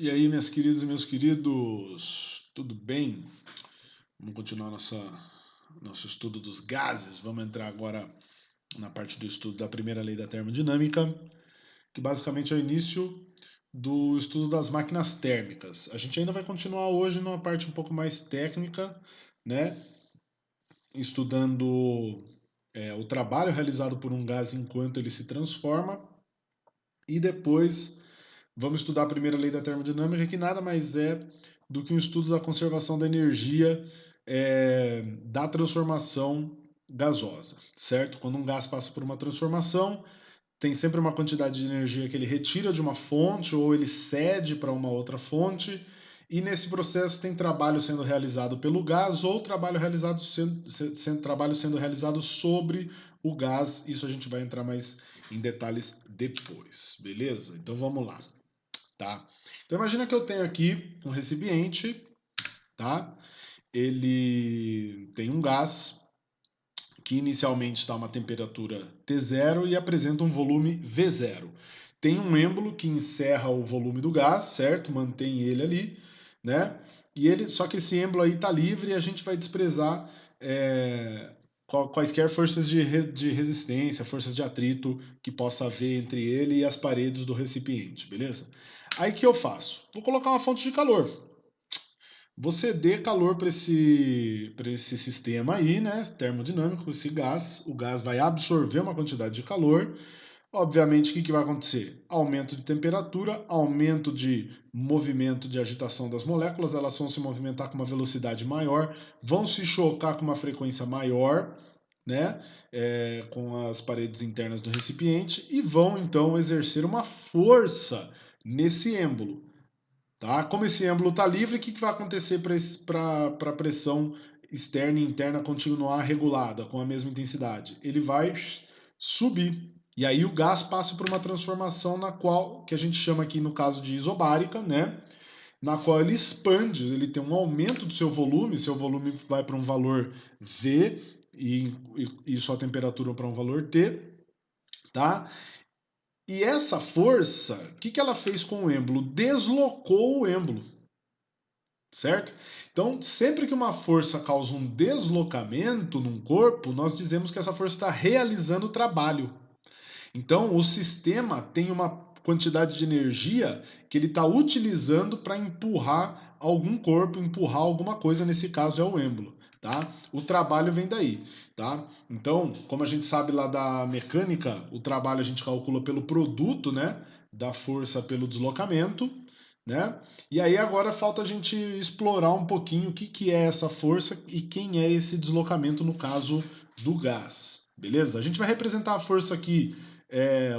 E aí, minhas queridas e meus queridos, tudo bem? Vamos continuar nosso estudo dos gases. Vamos entrar agora na parte do estudo da primeira lei da termodinâmica, que basicamente é o início do estudo das máquinas térmicas. A gente ainda vai continuar hoje numa parte um pouco mais técnica, né? Estudando o trabalho realizado por um gás enquanto ele se transforma e depois vamos estudar a primeira lei da termodinâmica, que nada mais é do que um estudo da conservação da energia da transformação gasosa, certo? Quando um gás passa por uma transformação, tem sempre uma quantidade de energia que ele retira de uma fonte ou ele cede para uma outra fonte, e nesse processo tem trabalho sendo realizado pelo gás ou trabalho sendo realizado sobre o gás. Isso a gente vai entrar mais em detalhes depois, beleza? Então vamos lá. Tá? Então imagina que eu tenho aqui um recipiente, tá? Ele tem um gás que inicialmente está a uma temperatura T0 e apresenta um volume V0. Tem um êmbolo que encerra o volume do gás, certo? Mantém ele ali, né? Só que esse êmbolo aí está livre e a gente vai desprezar quaisquer forças de resistência, forças de atrito que possa haver entre ele e as paredes do recipiente, beleza? Aí que eu faço? Vou colocar uma fonte de calor. Vou ceder calor para esse sistema aí, né? Termodinâmico, esse gás. O gás vai absorver uma quantidade de calor. Obviamente, o que vai acontecer? Aumento de temperatura, aumento de movimento de agitação das moléculas, elas vão se movimentar com uma velocidade maior, vão se chocar com uma frequência maior, né? Com as paredes internas do recipiente e vão então exercer uma força nesse êmbolo. Tá? Como esse êmbolo está livre, o que vai acontecer para a pressão externa e interna continuar regulada com a mesma intensidade? Ele vai subir. E aí o gás passa por uma transformação na qual, que a gente chama aqui no caso de isobárica, né? Na qual ele expande, ele tem um aumento do seu volume vai para um valor V e sua temperatura para um valor T, tá? E essa força, o que ela fez com o êmbolo? Deslocou o êmbolo, certo? Então, sempre que uma força causa um deslocamento num corpo, nós dizemos que essa força está realizando trabalho. Então, o sistema tem uma quantidade de energia que ele está utilizando para empurrar algum corpo, empurrar alguma coisa, nesse caso é o êmbolo. Tá? O trabalho vem daí, tá? Então, como a gente sabe lá da mecânica, o trabalho a gente calcula pelo produto, né, da força pelo deslocamento, né? E aí agora falta a gente explorar um pouquinho o que é essa força e quem é esse deslocamento no caso do gás, beleza? A gente vai representar a força aqui,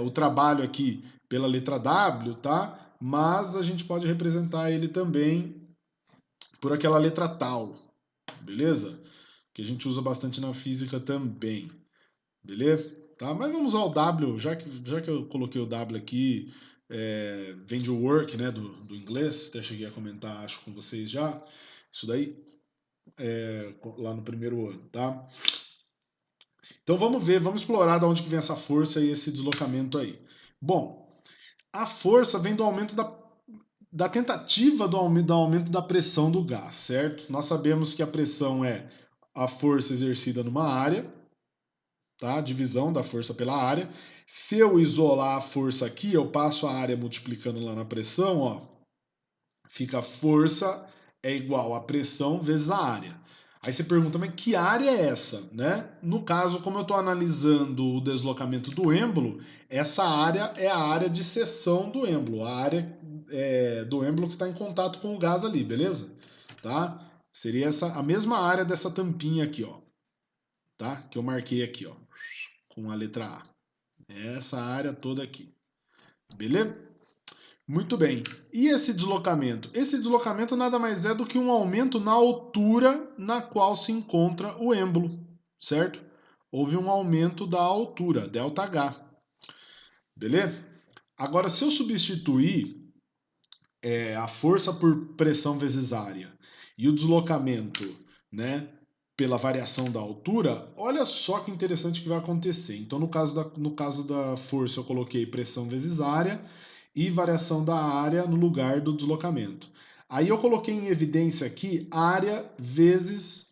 o trabalho aqui pela letra W, tá? Mas a gente pode representar ele também por aquela letra tal, beleza? Que a gente usa bastante na física também, beleza? Tá? Mas vamos usar o W, já que eu coloquei o W aqui, vem de work, né, do inglês, até cheguei a comentar, acho, com vocês já, isso daí, lá no primeiro ano, tá? Então vamos ver, vamos explorar de onde que vem essa força e esse deslocamento aí. Bom, a força vem do aumento da tentativa do aumento da pressão do gás, certo? Nós sabemos que a pressão é a força exercida numa área, tá? Divisão da força pela área. Se eu isolar a força aqui, eu passo a área multiplicando lá na pressão, ó, fica a força é igual a pressão vezes a área. Aí você pergunta, mas que área é essa, né? No caso, como eu estou analisando o deslocamento do êmbolo, essa área é a área de seção do êmbolo, a área do êmbolo que está em contato com o gás ali, beleza? Tá? Seria a mesma área dessa tampinha aqui, ó, tá? Que eu marquei aqui, ó, com a letra A. É essa área toda aqui, beleza? Muito bem. E esse deslocamento? Esse deslocamento nada mais é do que um aumento na altura na qual se encontra o êmbolo, certo? Houve um aumento da altura, ΔH. Beleza? Agora, se eu substituir a força por pressão vezes área e o deslocamento, né, pela variação da altura, olha só que interessante que vai acontecer. Então, no caso da força, eu coloquei pressão vezes área. e variação da área no lugar do deslocamento. Aí eu coloquei em evidência aqui área vezes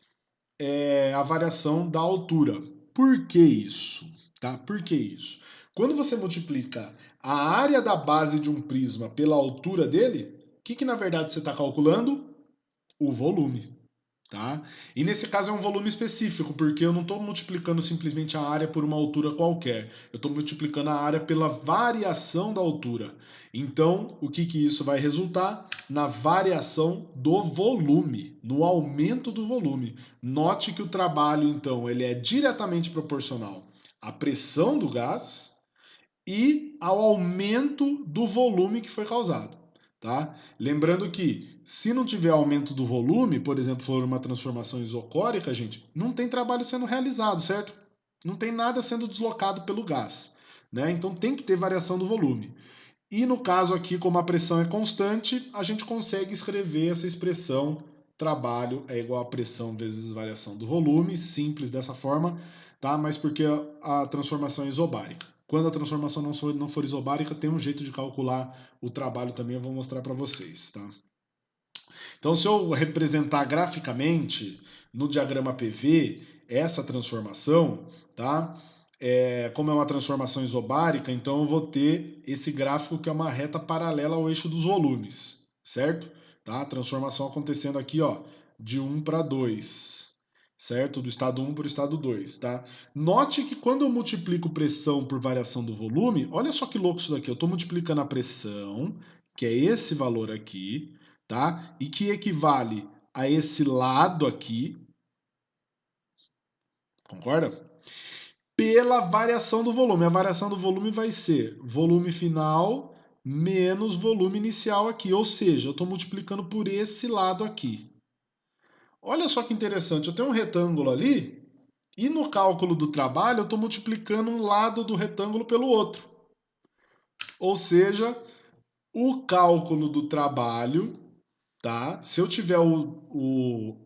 a variação da altura. Por que isso? Tá? Por que isso? Quando você multiplica a área da base de um prisma pela altura dele, o que na verdade você está calculando? O volume. Tá? E nesse caso é um volume específico, porque eu não estou multiplicando simplesmente a área por uma altura qualquer. Eu estou multiplicando a área pela variação da altura. Então, o que isso vai resultar? Na variação do volume, no aumento do volume. Note que o trabalho, então, ele é diretamente proporcional à pressão do gás e ao aumento do volume que foi causado. Tá? Lembrando que se não tiver aumento do volume, por exemplo, for uma transformação isocórica, gente, não tem trabalho sendo realizado, certo? Não tem nada sendo deslocado pelo gás. Né? Então tem que ter variação do volume. E no caso aqui, como a pressão é constante, a gente consegue escrever essa expressão trabalho é igual a pressão vezes variação do volume, simples dessa forma, tá? Mas porque a transformação é isobárica. Quando a transformação não for isobárica, tem um jeito de calcular o trabalho também, eu vou mostrar para vocês, tá? Então, se eu representar graficamente no diagrama PV essa transformação, tá? Como é uma transformação isobárica, então eu vou ter esse gráfico que é uma reta paralela ao eixo dos volumes, certo? Tá? A transformação acontecendo aqui, ó, de 1 para 2, certo? Do estado 1 para o estado 2, tá? Note que quando eu multiplico pressão por variação do volume, olha só que louco isso daqui, eu estou multiplicando a pressão, que é esse valor aqui, tá? E que equivale a esse lado aqui, concorda? Pela variação do volume. A variação do volume vai ser volume final menos volume inicial aqui, ou seja, eu estou multiplicando por esse lado aqui. Olha só que interessante, eu tenho um retângulo ali e no cálculo do trabalho eu estou multiplicando um lado do retângulo pelo outro. Ou seja, o cálculo do trabalho, tá? Se eu tiver o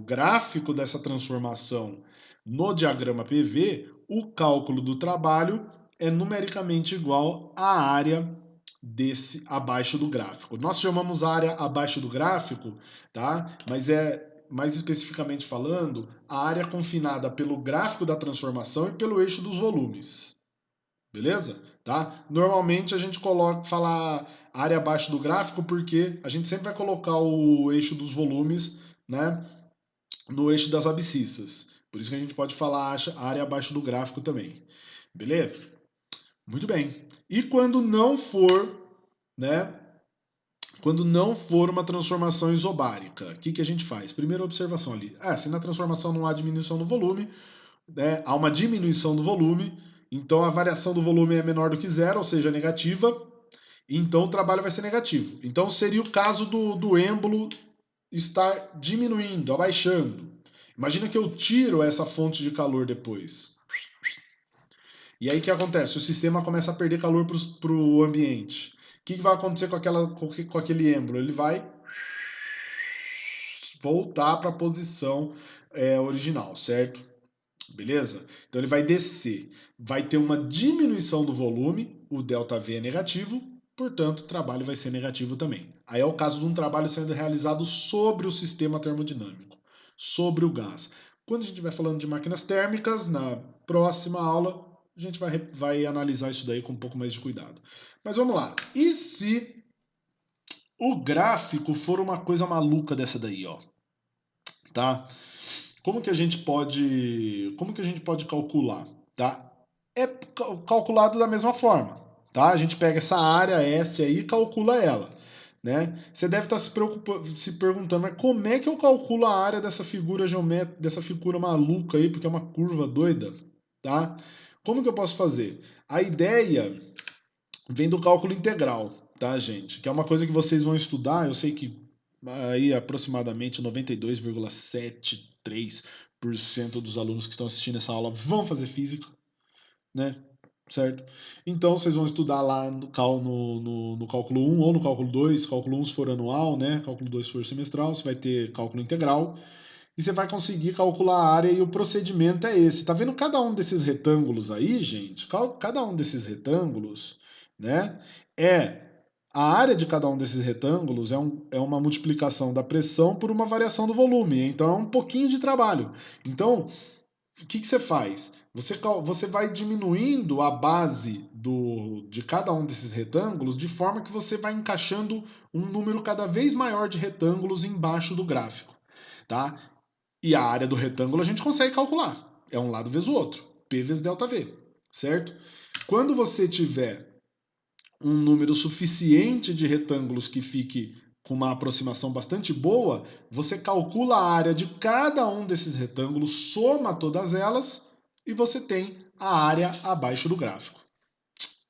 gráfico dessa transformação no diagrama PV, o cálculo do trabalho é numericamente igual à área desse abaixo do gráfico. Nós chamamos área abaixo do gráfico, tá? Mas mais especificamente falando, a área confinada pelo gráfico da transformação e pelo eixo dos volumes. Beleza? Tá? Normalmente a gente fala área abaixo do gráfico porque a gente sempre vai colocar o eixo dos volumes, né, no eixo das abscissas. Por isso que a gente pode falar área abaixo do gráfico também. Beleza? Muito bem. E quando não for, né, quando não for uma transformação isobárica, o que a gente faz? Primeira observação ali. Se na transformação não há diminuição no volume, né, há uma diminuição do volume, então a variação do volume é menor do que zero, ou seja, negativa, então o trabalho vai ser negativo. Então seria o caso do êmbolo estar diminuindo, abaixando. Imagina que eu tiro essa fonte de calor depois. E aí o que acontece? O sistema começa a perder calor para o ambiente. O que vai acontecer com aquele êmbolo? Ele vai voltar para a posição original, certo? Beleza? Então ele vai descer. Vai ter uma diminuição do volume, o ΔV é negativo, portanto o trabalho vai ser negativo também. Aí é o caso de um trabalho sendo realizado sobre o sistema termodinâmico, sobre o gás. Quando a gente vai falando de máquinas térmicas, na próxima aula, a gente vai analisar isso daí com um pouco mais de cuidado. Mas vamos lá. E se o gráfico for uma coisa maluca dessa daí, ó? Tá? Como que a gente pode calcular, tá? É calculado da mesma forma, tá? A gente pega essa área S aí e calcula ela, né? Você deve estar se perguntando, mas como é que eu calculo a área dessa figura geométrica, dessa figura maluca aí, porque é uma curva doida, tá? Como que eu posso fazer? A ideia vem do cálculo integral, tá, gente? Que é uma coisa que vocês vão estudar, eu sei que aí aproximadamente 92,73% dos alunos que estão assistindo essa aula vão fazer física, né? Certo? Então vocês vão estudar lá no cálculo 1 ou no cálculo 2, cálculo 1 se for anual, né? Cálculo 2 se for semestral, você vai ter cálculo integral e você vai conseguir calcular a área e o procedimento é esse. Tá vendo cada um desses retângulos aí, gente? Cada um desses retângulos, né? É A área de cada um desses retângulos é uma multiplicação da pressão por uma variação do volume, então é um pouquinho de trabalho. Então, o que você faz? Você vai diminuindo a base de cada um desses retângulos de forma que você vai encaixando um número cada vez maior de retângulos embaixo do gráfico, tá? E a área do retângulo a gente consegue calcular. É um lado vezes o outro. P vezes ΔV, certo? Quando você tiver um número suficiente de retângulos que fique com uma aproximação bastante boa, você calcula a área de cada um desses retângulos, soma todas elas e você tem a área abaixo do gráfico.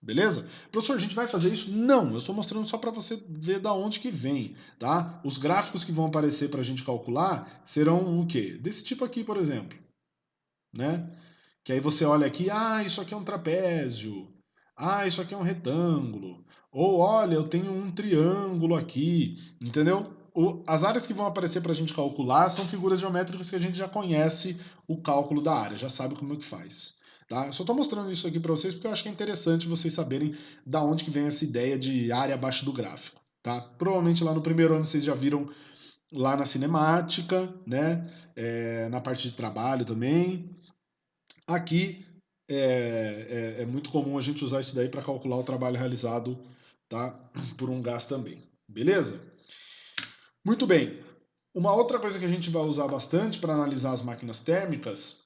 Beleza? Professor, a gente vai fazer isso? Não, eu estou mostrando só para você ver da onde que vem, tá? Os gráficos que vão aparecer para a gente calcular serão o quê? Desse tipo aqui, por exemplo, né? Que aí você olha aqui, isso aqui é um trapézio, isso aqui é um retângulo, ou olha, eu tenho um triângulo aqui, entendeu? As áreas que vão aparecer para a gente calcular são figuras geométricas que a gente já conhece o cálculo da área, já sabe como é que faz. Tá? Eu só estou mostrando isso aqui para vocês porque eu acho que é interessante vocês saberem da onde que vem essa ideia de área abaixo do gráfico. Tá? Provavelmente lá no primeiro ano vocês já viram lá na cinemática, né? Na parte de trabalho também. Aqui é muito comum a gente usar isso daí para calcular o trabalho realizado, tá? Por um gás também. Beleza? Muito bem. Uma outra coisa que a gente vai usar bastante para analisar as máquinas térmicas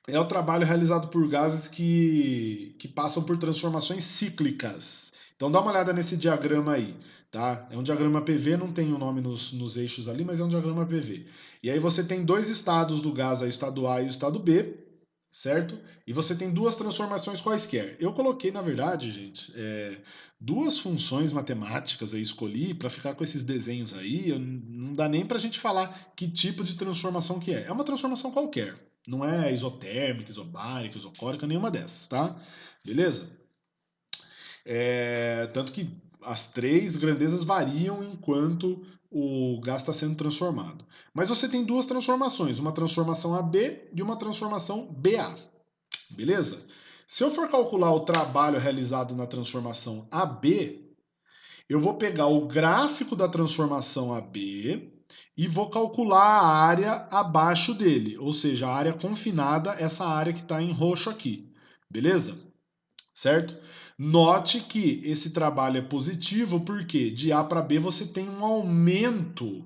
é o trabalho realizado por gases que passam por transformações cíclicas. Então dá uma olhada nesse diagrama aí, tá? É um diagrama PV, não tem o nome nos eixos ali, mas é um diagrama PV. E aí você tem dois estados do gás, aí, o estado A e o estado B, certo? E você tem duas transformações quaisquer. Eu coloquei, na verdade, gente, duas funções matemáticas aí, escolhi para ficar com esses desenhos aí. Não dá nem para a gente falar que tipo de transformação que é. É uma transformação qualquer. Não é isotérmica, isobárica, isocórica, nenhuma dessas, tá? Beleza? Tanto que as três grandezas variam enquanto o gás está sendo transformado. Mas você tem duas transformações, uma transformação AB e uma transformação BA. Beleza? Se eu for calcular o trabalho realizado na transformação AB, eu vou pegar o gráfico da transformação AB e vou calcular a área abaixo dele, ou seja, a área confinada, essa área que está em roxo aqui. Beleza? Certo? Note que esse trabalho é positivo porque de A para B você tem um aumento,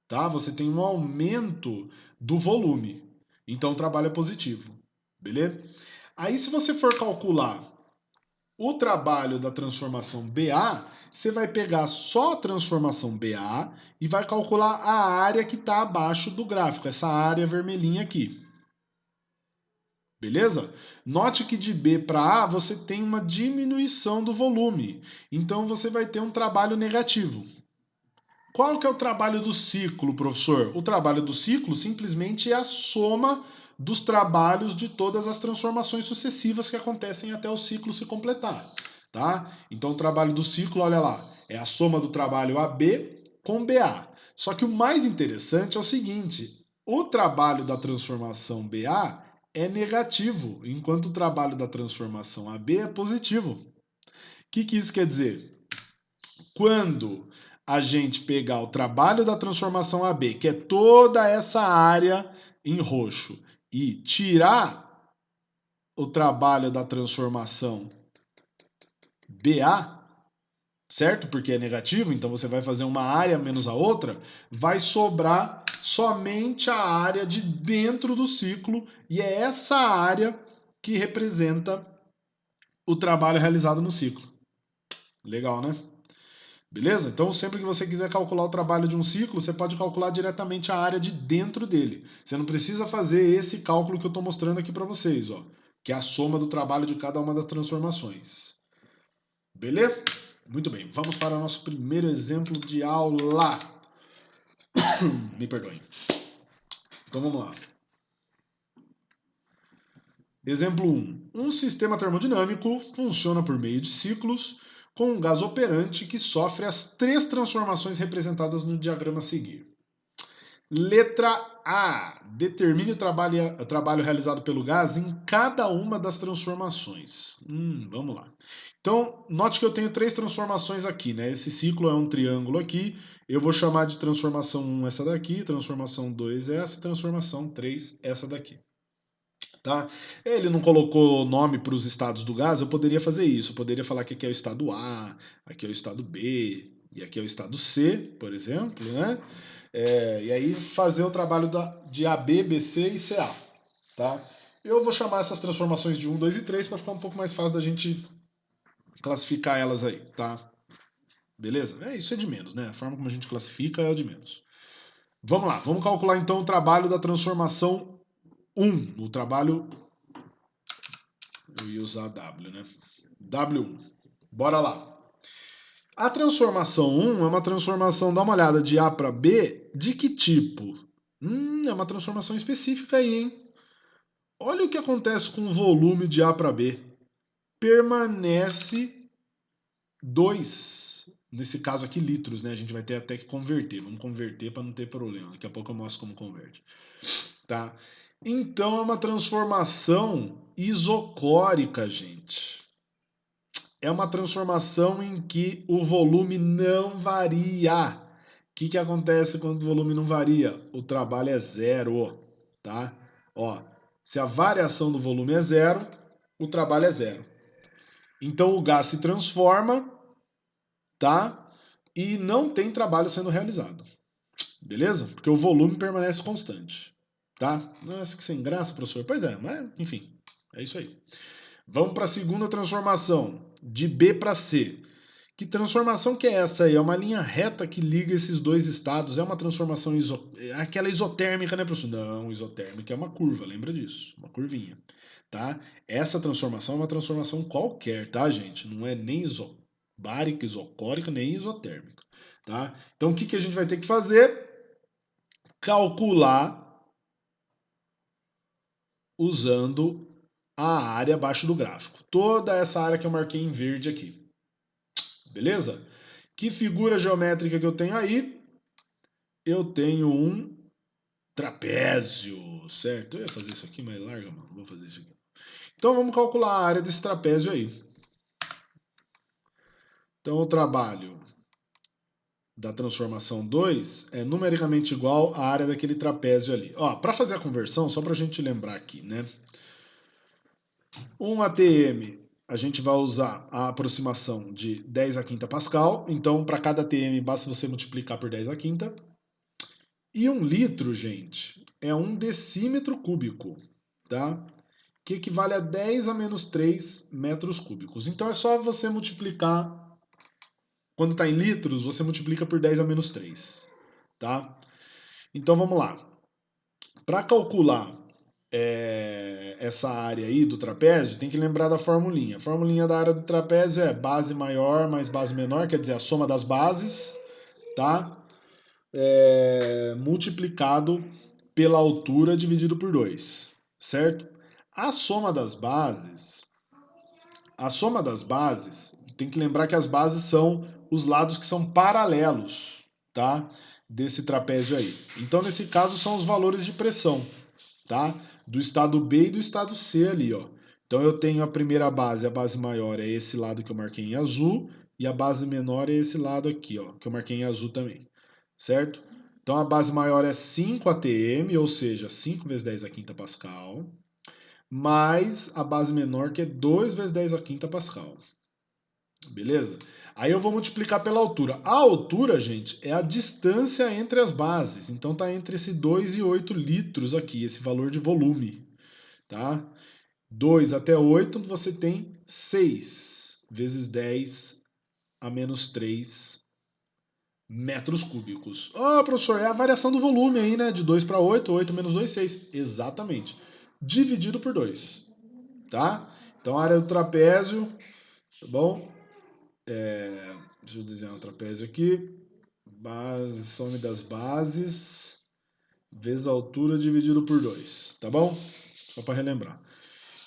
tá? Você tem um aumento do volume. Então o trabalho é positivo. Beleza? Aí se você for calcular o trabalho da transformação BA, você vai pegar só a transformação BA e vai calcular a área que está abaixo do gráfico, essa área vermelhinha aqui. Beleza? Note que de B para A você tem uma diminuição do volume. Então você vai ter um trabalho negativo. Qual que é o trabalho do ciclo, professor? O trabalho do ciclo simplesmente é a soma dos trabalhos de todas as transformações sucessivas que acontecem até o ciclo se completar, tá? Então o trabalho do ciclo, olha lá, é a soma do trabalho AB com BA. Só que o mais interessante é o seguinte, o trabalho da transformação BA é negativo, enquanto o trabalho da transformação AB é positivo. O que isso quer dizer? Quando a gente pegar o trabalho da transformação AB, que é toda essa área em roxo, e tirar o trabalho da transformação BA, certo? Porque é negativo, então você vai fazer uma área menos a outra, vai sobrar somente a área de dentro do ciclo, e é essa área que representa o trabalho realizado no ciclo. Legal, né? Beleza? Então, sempre que você quiser calcular o trabalho de um ciclo, você pode calcular diretamente a área de dentro dele. Você não precisa fazer esse cálculo que eu estou mostrando aqui para vocês, ó, que é a soma do trabalho de cada uma das transformações. Beleza? Muito bem, vamos para o nosso primeiro exemplo de aula. Me perdoem. Então vamos lá. Exemplo 1. Um sistema termodinâmico funciona por meio de ciclos com um gás operante que sofre as três transformações representadas no diagrama a seguir. Letra A. Determine o trabalho realizado pelo gás em cada uma das transformações. Vamos lá. Então, note que eu tenho 3 transformações aqui, né? Esse ciclo é um triângulo aqui. Eu vou chamar de transformação 1 essa daqui, transformação 2 essa, transformação 3 essa daqui. Tá? Ele não colocou nome para os estados do gás, eu poderia fazer isso. Eu poderia falar que aqui é o estado A, aqui é o estado B e aqui é o estado C, por exemplo, né? E aí fazer o trabalho de AB, BC e CA, tá? Eu vou chamar essas transformações de 1, 2 e 3 para ficar um pouco mais fácil da gente classificar elas aí, tá? Beleza? Isso é de menos, né? A forma como a gente classifica é o de menos. Vamos lá, vamos calcular então o trabalho da transformação 1, o trabalho. Eu ia usar W, né? W1. Bora lá. A transformação 1 é uma transformação, dá uma olhada, de A para B, de que tipo? É uma transformação específica aí, hein? Olha o que acontece com o volume de A para B. Permanece 2. Nesse caso aqui, litros, né? A gente vai ter até que converter. Vamos converter para não ter problema. Daqui a pouco eu mostro como converte. Tá? Então é uma transformação isocórica, gente. É uma transformação em que o volume não varia. O que acontece quando o volume não varia? O trabalho é zero, tá? Ó, se a variação do volume é zero, o trabalho é zero. Então o gás se transforma, tá? E não tem trabalho sendo realizado. Beleza? Porque o volume permanece constante, tá? Nossa, que sem graça, professor. Pois é, mas enfim, é isso aí. Vamos para a segunda transformação, de B para C. Que transformação que é essa aí? É uma linha reta que liga esses dois estados. É uma transformação aquela isotérmica, né, professor? Não, isotérmica é uma curva, lembra disso? Uma curvinha, tá? Essa transformação é uma transformação qualquer, tá, gente? Não é nem isobárica, isocórica, nem isotérmica, tá? Então, o que a gente vai ter que fazer? Calcular usando a área abaixo do gráfico. Toda essa área que eu marquei em verde aqui. Beleza? Que figura geométrica que eu tenho aí? Eu tenho um trapézio, certo? Eu ia fazer isso aqui mais larga, mano. Vou fazer isso aqui. Então vamos calcular a área desse trapézio aí. Então o trabalho da transformação 2 é numericamente igual à área daquele trapézio ali. Ó, para fazer a conversão, só para a gente lembrar aqui, né? Um ATM, a gente vai usar a aproximação de 10 a quinta Pascal. Então, para cada ATM, basta você multiplicar por 10 a quinta. E 1 litro, gente, é 1 decímetro cúbico, tá? Que equivale a 10 a menos 3 metros cúbicos. Então é só você multiplicar, quando está em litros, você multiplica por 10 a menos 3, tá? Então vamos lá. Para calcular essa área aí do trapézio, tem que lembrar da formulinha. A formulinha da área do trapézio é base maior mais base menor, quer dizer, a soma das bases, tá? Multiplicado pela altura dividido por 2, certo? A soma das bases, tem que lembrar que as bases são os lados que são paralelos, tá? Desse trapézio aí. Então, nesse caso, são os valores de pressão, tá? Do estado B e do estado C ali, ó. Então, eu tenho a primeira base, a base maior é esse lado que eu marquei em azul, e a base menor é esse lado aqui, ó, que eu marquei em azul também, certo? Então, a base maior é 5 atm, ou seja, 5 vezes 10 a quinta Pascal, mais a base menor, que é 2 vezes 10 a quinta Pascal. Beleza? Aí eu vou multiplicar pela altura. A altura, gente, é a distância entre as bases. Então tá entre esse 2 e 8 litros aqui, esse valor de volume. Tá? 2 até 8, você tem 6 vezes 10 a menos 3 metros cúbicos. Ah, professor, é a variação do volume aí, né? De 2 para 8, 8 menos 2, 6. Exatamente. Dividido por 2. Tá? Então a área do trapézio, tá bom? Deixa eu desenhar um trapézio aqui. Base, some das bases, vezes a altura dividido por 2, tá bom? Só para relembrar.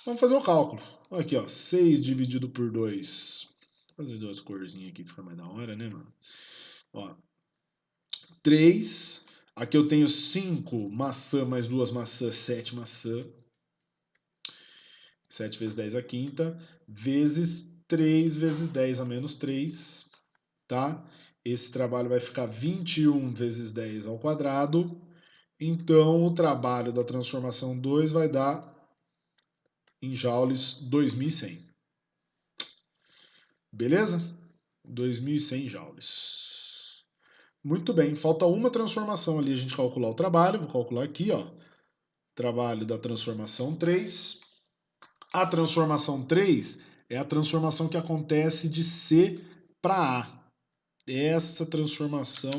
Vamos fazer o cálculo. Aqui, ó, 6 dividido por 2. Vou fazer duas corzinhas aqui, fica mais da hora, né, mano? Ó, 3. Aqui eu tenho 5 maçã mais 2 maçãs, 7 maçã. 7 vezes 10 a quinta, vezes 3 vezes 10 a menos 3, tá? Esse trabalho vai ficar 21 vezes 10 ao quadrado. Então, o trabalho da transformação 2 vai dar, em joules, 2.100. Beleza? 2.100 joules. Muito bem, falta uma transformação ali a gente calcular o trabalho. Vou calcular aqui, ó. Trabalho da transformação 3. A transformação 3 é a transformação que acontece de C para A. Essa transformação,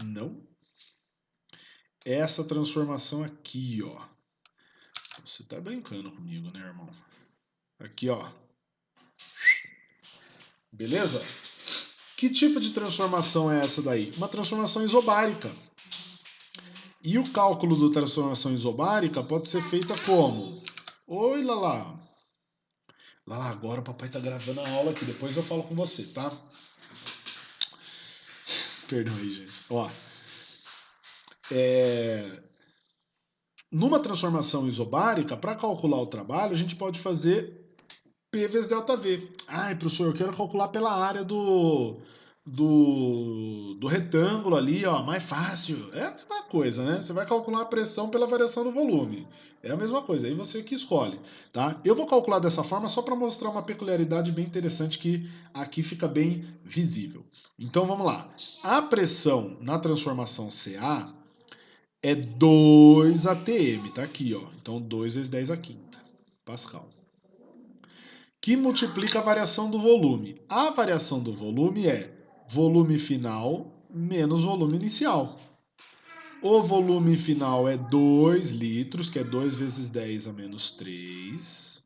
não. Essa transformação aqui, ó. Você tá brincando comigo, né, irmão? Aqui, ó. Beleza? Que tipo de transformação é essa daí? Uma transformação isobárica. E o cálculo da transformação isobárica pode ser feita como? Oi, Lala. Lala, agora o papai tá gravando a aula aqui, depois eu falo com você, tá? Perdão aí, gente. Ó, numa transformação isobárica, para calcular o trabalho, a gente pode fazer P vezes ΔV. Ai, professor, eu quero calcular pela área do retângulo ali, ó, mais fácil. É a mesma coisa, né? Você vai calcular a pressão pela variação do volume. É a mesma coisa, aí você que escolhe, tá? Eu vou calcular dessa forma só para mostrar uma peculiaridade bem interessante que aqui fica bem visível. Então vamos lá. A pressão na transformação CA é 2 atm, tá aqui, ó. Então 2 vezes 10 a quinta Pascal. Que multiplica a variação do volume. A variação do volume é volume final menos volume inicial. O volume final é 2 litros, que é 2 vezes 10 a menos 3,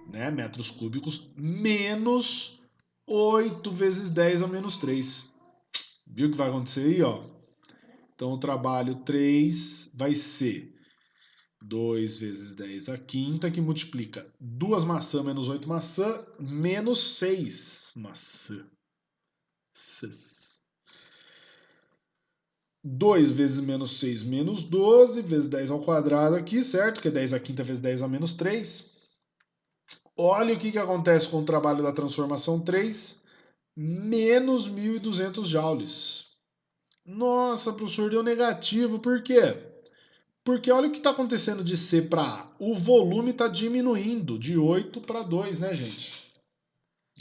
né, metros cúbicos, menos 8 vezes 10 a menos 3. Viu o que vai acontecer aí, ó? Então o trabalho 3 vai ser 2 vezes 10 a quinta, que multiplica 2 maçã menos 8 maçã, menos 6 maçã. 2 vezes menos 6 menos 12, vezes 10 ao quadrado aqui, certo? Que é 10 a quinta vezes 10 a menos 3. Olha o que acontece com o trabalho da transformação 3. Menos 1.200 joules. Nossa, professor, deu negativo. Por quê? Porque olha o que está acontecendo de C para A. O volume está diminuindo de 8 para 2, né, gente?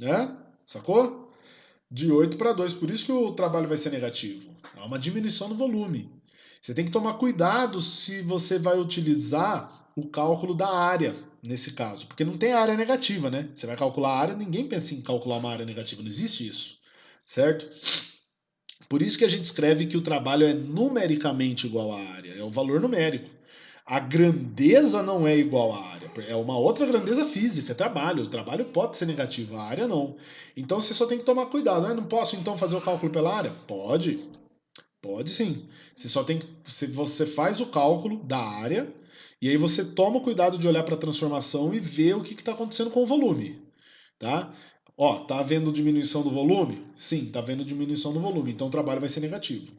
Né? Sacou? De 8 para 2. Por isso que o trabalho vai ser negativo. Há uma diminuição no volume. Você tem que tomar cuidado se você vai utilizar o cálculo da área, nesse caso. Porque não tem área negativa, né? Você vai calcular a área, ninguém pensa em calcular uma área negativa. Não existe isso. Certo? Por isso que a gente escreve que o trabalho é numericamente igual à área. É o valor numérico. A grandeza não é igual à área. É uma outra grandeza física, é trabalho. O trabalho pode ser negativo, a área não. Então você só tem que tomar cuidado. Não posso então fazer o cálculo pela área? Pode. Pode sim. Você só tem que. Você faz o cálculo da área e aí você toma o cuidado de olhar para a transformação e ver o que está acontecendo com o volume. Tá? Ó, tá havendo diminuição do volume? Sim, tá havendo diminuição do volume. Então o trabalho vai ser negativo.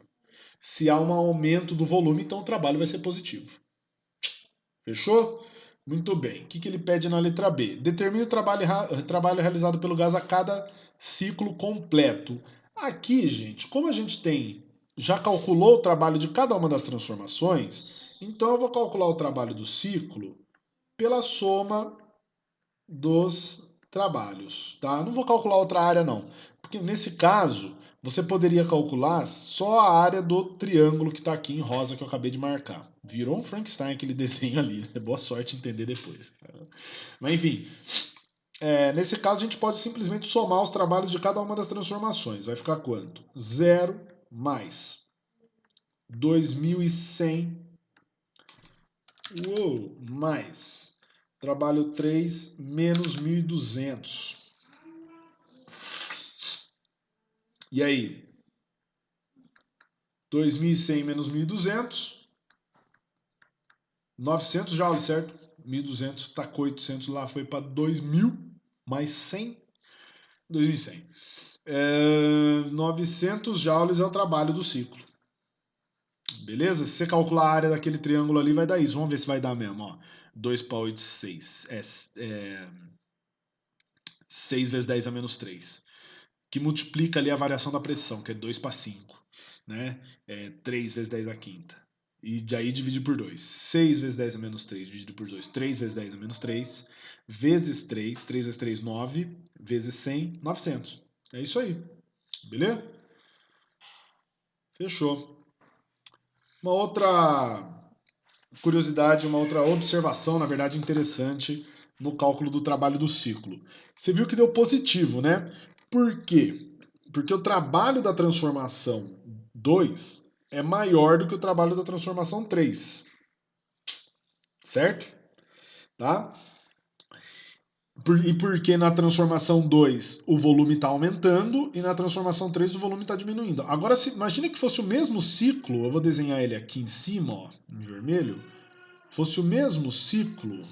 Se há um aumento do volume, então o trabalho vai ser positivo. Fechou? Muito bem. O que ele pede na letra B? Determine o trabalho realizado pelo gás a cada ciclo completo. Aqui, gente, como a gente já calculou o trabalho de cada uma das transformações, então eu vou calcular o trabalho do ciclo pela soma dos trabalhos, tá? Não vou calcular outra área não, porque nesse caso você poderia calcular só a área do triângulo que está aqui em rosa que eu acabei de marcar. Virou um Frankenstein aquele desenho ali, né? Boa sorte entender depois. Mas enfim, nesse caso a gente pode simplesmente somar os trabalhos de cada uma das transformações. Vai ficar quanto? 0 mais 2.100 mais trabalho 3 menos 1.200. E aí? 2.100 menos 1.200. 900 joules, certo? 1.200, tacou 800 lá, foi para 2.000 mais 100. 2.100. 900 joules é o trabalho do ciclo. Beleza? Se você calcular a área daquele triângulo ali, vai dar isso. Vamos ver se vai dar mesmo. Ó. 2 para 8, 6. 6 vezes 10 a menos 3. Que multiplica ali a variação da pressão, que é 2 para 5. Né? 3 vezes 10 a quinta. E daí divide por 2. 6 vezes 10 a menos 3 dividido por 2. 3 vezes 10 a menos 3. Vezes 3. 3 vezes 3, 9. Vezes 100, 900. É isso aí. Beleza? Fechou. Uma outra curiosidade, uma outra observação, na verdade, interessante no cálculo do trabalho do ciclo. Você viu que deu positivo, né? Por quê? Porque o trabalho da transformação 2 é maior do que o trabalho da transformação 3. Certo? Tá? E porque na transformação 2 o volume está aumentando e na transformação 3 o volume está diminuindo. Agora, imagina que fosse o mesmo ciclo, eu vou desenhar ele aqui em cima, ó, em vermelho, fosse o mesmo ciclo,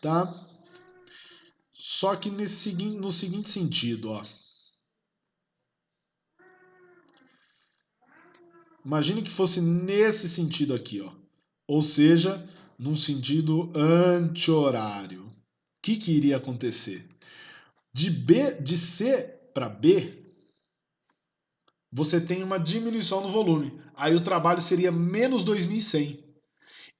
tá? Só que no seguinte sentido, ó. Imagine que fosse nesse sentido aqui, ó. Ou seja, num sentido anti-horário. O que iria acontecer? De C para B, você tem uma diminuição no volume. Aí o trabalho seria menos 2.100.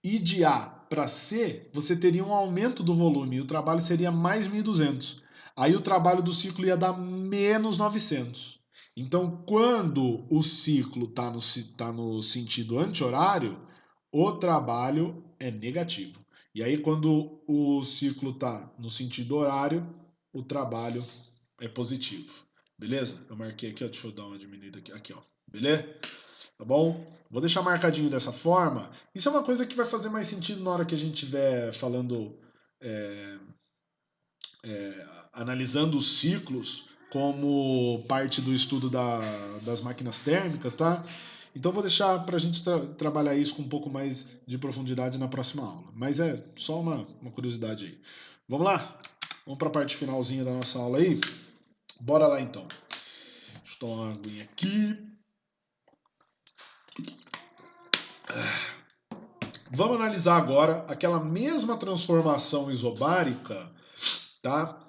E de A para C, você teria um aumento do volume. E o trabalho seria mais 1.200. Aí o trabalho do ciclo ia dar menos 900. Então, quando o ciclo está no sentido anti-horário, o trabalho é negativo. E aí, quando o ciclo está no sentido horário, o trabalho é positivo. Beleza? Eu marquei aqui, ó, deixa eu dar uma diminuída aqui. Aqui, ó. Beleza? Tá bom? Vou deixar marcadinho dessa forma. Isso é uma coisa que vai fazer mais sentido na hora que a gente estiver falando, é, analisando os ciclos como parte do estudo das máquinas térmicas, tá? Então vou deixar para a gente trabalhar isso com um pouco mais de profundidade na próxima aula. Mas é só uma curiosidade aí. Vamos lá? Vamos para a parte finalzinha da nossa aula aí? Bora lá então. Deixa eu tomar uma aguinha aqui. Vamos analisar agora aquela mesma transformação isobárica, tá?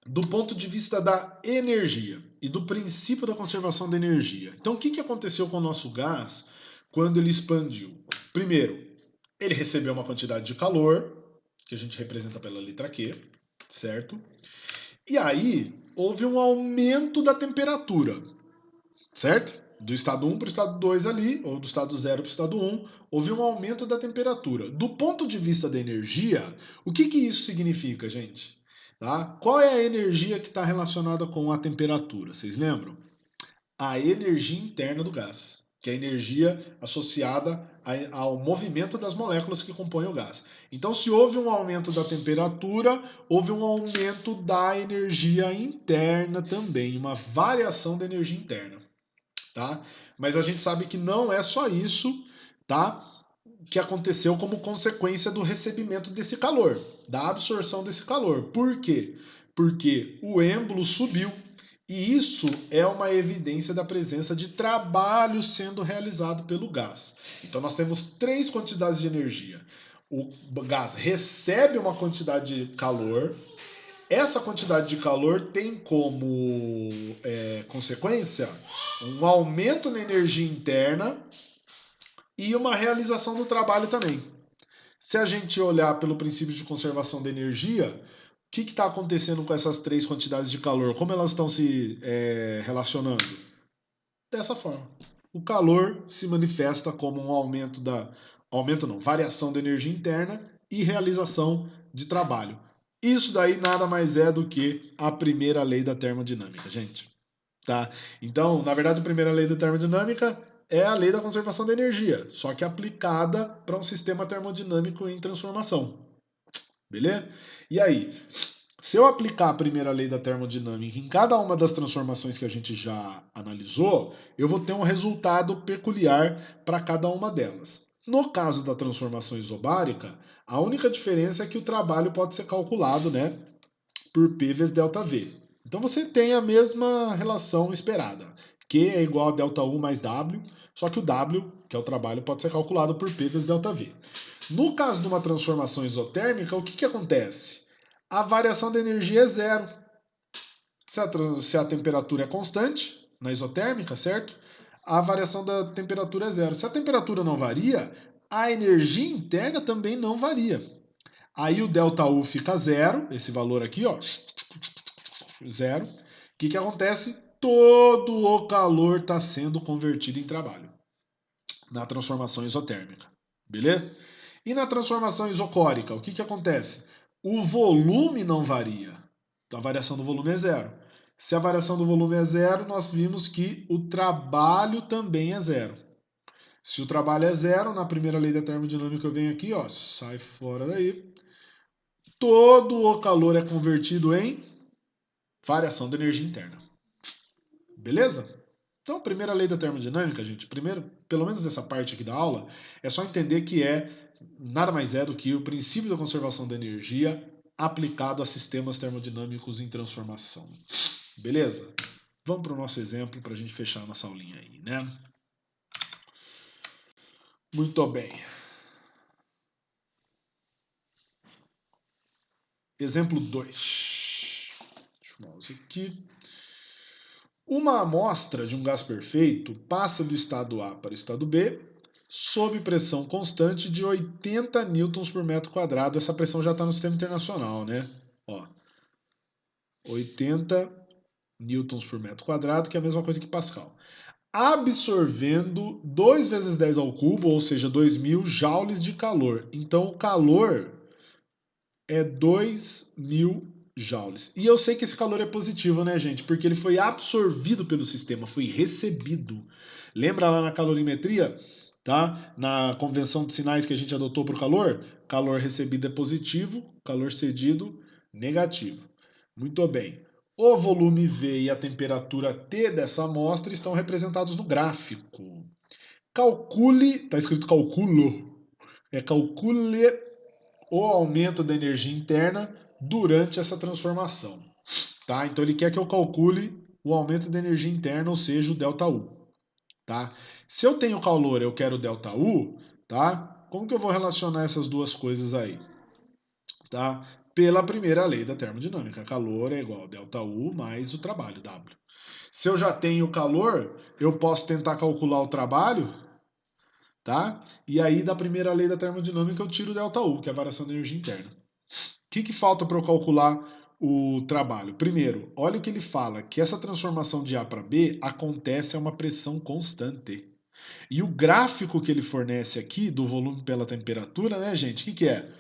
Do ponto de vista da energia e do princípio da conservação da energia. Então, o que aconteceu com o nosso gás quando ele expandiu? Primeiro, ele recebeu uma quantidade de calor, que a gente representa pela letra Q, certo? E aí, houve um aumento da temperatura, certo? Do estado 1 para o estado 2 ali, ou do estado 0 para o estado 1, houve um aumento da temperatura. Do ponto de vista da energia, o que isso significa, gente? Tá? Qual é a energia que está relacionada com a temperatura? Vocês lembram? A energia interna do gás, que é a energia associada ao movimento das moléculas que compõem o gás. Então, se houve um aumento da temperatura, houve um aumento da energia interna também, uma variação da energia interna. Tá? Mas a gente sabe que não é só isso, tá? Que aconteceu como consequência do recebimento desse calor, da absorção desse calor. Por quê? Porque o êmbolo subiu e isso é uma evidência da presença de trabalho sendo realizado pelo gás. Então nós temos três quantidades de energia. O gás recebe uma quantidade de calor. Essa quantidade de calor tem como consequência um aumento na energia interna e uma realização do trabalho também. Se a gente olhar pelo princípio de conservação da energia, o que está acontecendo com essas três quantidades de calor? Como elas estão se relacionando? Dessa forma. O calor se manifesta como um variação da energia interna e realização de trabalho. Isso daí nada mais é do que a primeira lei da termodinâmica, gente. Tá? Então, na verdade, a primeira lei da termodinâmica é a lei da conservação da energia, só que aplicada para um sistema termodinâmico em transformação. Beleza? E aí, se eu aplicar a primeira lei da termodinâmica em cada uma das transformações que a gente já analisou, eu vou ter um resultado peculiar para cada uma delas. No caso da transformação isobárica, a única diferença é que o trabalho pode ser calculado, né, por P vezes ΔV. Então você tem a mesma relação esperada. Q é igual a ΔU mais W, só que o W, que é o trabalho, pode ser calculado por P vezes ΔV. No caso de uma transformação isotérmica, o que acontece? A variação da energia é zero. Se a temperatura é constante, na isotérmica, certo? A variação da temperatura é zero. Se a temperatura não varia, a energia interna também não varia. Aí o ΔU fica zero, esse valor aqui, ó, zero. O que acontece? Todo o calor está sendo convertido em trabalho na transformação isotérmica. Beleza? E na transformação isocórica, o que acontece? O volume não varia. A variação do volume é zero. Se a variação do volume é zero, nós vimos que o trabalho também é zero. Se o trabalho é zero, na primeira lei da termodinâmica eu venho aqui, ó, sai fora daí. Todo o calor é convertido em variação da energia interna. Beleza? Então, a primeira lei da termodinâmica, gente, primeiro, pelo menos nessa parte aqui da aula, é só entender que nada mais é do que o princípio da conservação da energia aplicado a sistemas termodinâmicos em transformação. Beleza? Vamos para o nosso exemplo para a gente fechar a nossa aulinha aí, né? Muito bem. Exemplo 2. Deixa eu mouse aqui. Uma amostra de um gás perfeito passa do estado A para o estado B sob pressão constante de 80 newtons por metro quadrado. Essa pressão já está no sistema internacional, né? Ó, 80 newtons por metro quadrado, que é a mesma coisa que Pascal. Absorvendo 2 vezes 10 ao cubo, ou seja, 2.000 joules de calor. Então, o calor é 2.000 joules. E eu sei que esse calor é positivo, né, gente? Porque ele foi absorvido pelo sistema, foi recebido. Lembra lá na calorimetria? Tá? Na convenção de sinais que a gente adotou para o calor? Calor recebido é positivo, calor cedido negativo. Muito bem. O volume V e a temperatura T dessa amostra estão representados no gráfico. Calcule, está escrito calculo, calcule o aumento da energia interna durante essa transformação. Tá? Então ele quer que eu calcule o aumento da energia interna, ou seja, o ΔU. Tá? Se eu tenho calor e eu quero ΔU, tá? Como que eu vou relacionar essas duas coisas aí? Tá? Pela primeira lei da termodinâmica. Calor é igual a ΔU mais o trabalho, W. Se eu já tenho calor, eu posso tentar calcular o trabalho, tá? E aí, da primeira lei da termodinâmica, eu tiro o ΔU, que é a variação da energia interna. O que falta para eu calcular o trabalho? Primeiro, olha o que ele fala, que essa transformação de A para B acontece a uma pressão constante. E o gráfico que ele fornece aqui, do volume pela temperatura, né, gente? O que é?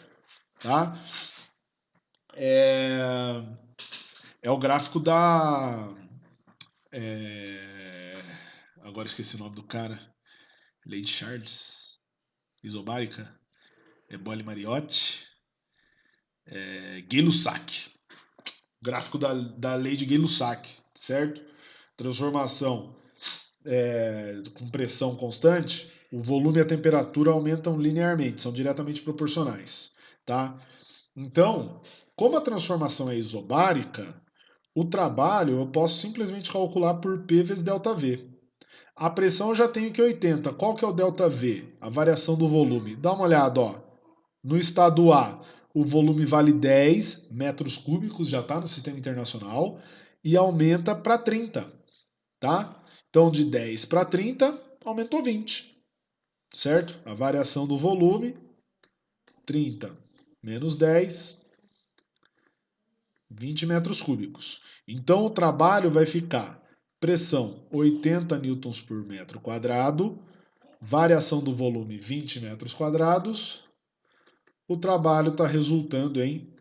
Tá? É o gráfico da... Agora esqueci o nome do cara. Lei de Charles. Isobárica. Boyle-Mariotti. Gay-Lussac. Gráfico da lei de Gay-Lussac, certo? Transformação com pressão constante, o volume e a temperatura aumentam linearmente, são diretamente proporcionais, tá? Então, como a transformação é isobárica, o trabalho eu posso simplesmente calcular por P vezes ΔV. A pressão eu já tenho que 80. Qual que é o ΔV? A variação do volume. Dá uma olhada, ó. No estado A, o volume vale 10 metros cúbicos, já está no sistema internacional, e aumenta para 30, tá? Então, de 10 para 30, aumentou 20, certo? A variação do volume, 30 menos 10, 20 metros cúbicos. Então, o trabalho vai ficar pressão 80 newtons por metro quadrado, variação do volume 20 metros quadrados. O trabalho está resultando em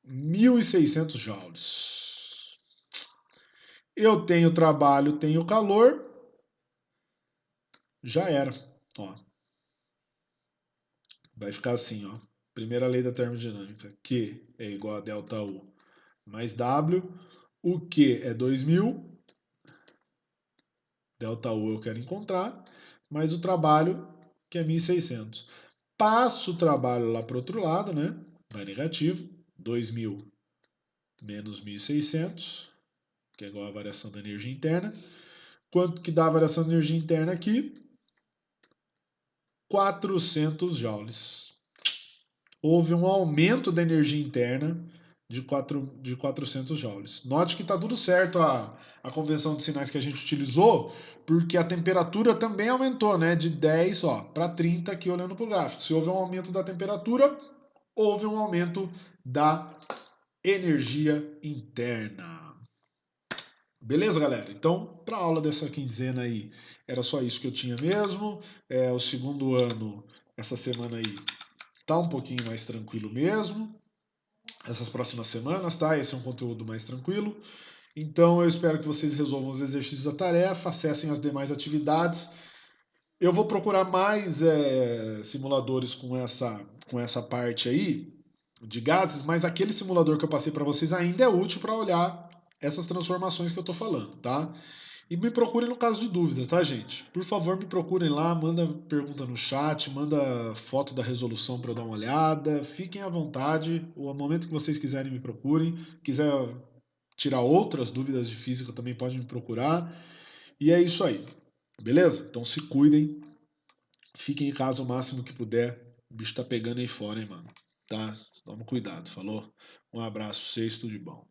1.600 joules. Eu tenho trabalho, tenho calor, já era. Ó, vai ficar assim, ó. Primeira lei da termodinâmica, Q é igual a ΔU mais W. O Q é 2.000, ΔU eu quero encontrar, mais o trabalho, que é 1.600. Passo o trabalho lá para o outro lado, né? Vai negativo, 2.000 menos 1.600, que é igual à variação da energia interna. Quanto que dá a variação da energia interna aqui? 400 joules. Houve um aumento da energia interna de 400 joules. Note que está tudo certo a convenção de sinais que a gente utilizou, porque a temperatura também aumentou, né? De 10 para 30 aqui olhando para o gráfico. Se houve um aumento da temperatura, houve um aumento da energia interna. Beleza, galera? Então, para a aula dessa quinzena aí, era só isso que eu tinha mesmo. O segundo ano, essa semana aí, tá um pouquinho mais tranquilo mesmo. Essas próximas semanas, tá? Esse é um conteúdo mais tranquilo. Então, eu espero que vocês resolvam os exercícios da tarefa, acessem as demais atividades. Eu vou procurar mais simuladores com essa parte aí de gases, mas aquele simulador que eu passei para vocês ainda é útil para olhar essas transformações que eu estou falando, tá? E me procurem no caso de dúvidas, tá, gente? Por favor, me procurem lá, manda pergunta no chat, manda foto da resolução para eu dar uma olhada. Fiquem à vontade, o momento que vocês quiserem me procurem. Quiser tirar outras dúvidas de física também pode me procurar. E é isso aí, beleza? Então se cuidem, fiquem em casa o máximo que puder. O bicho tá pegando aí fora, hein, mano? Tá? Toma cuidado, falou? Um abraço, vocês, tudo de bom.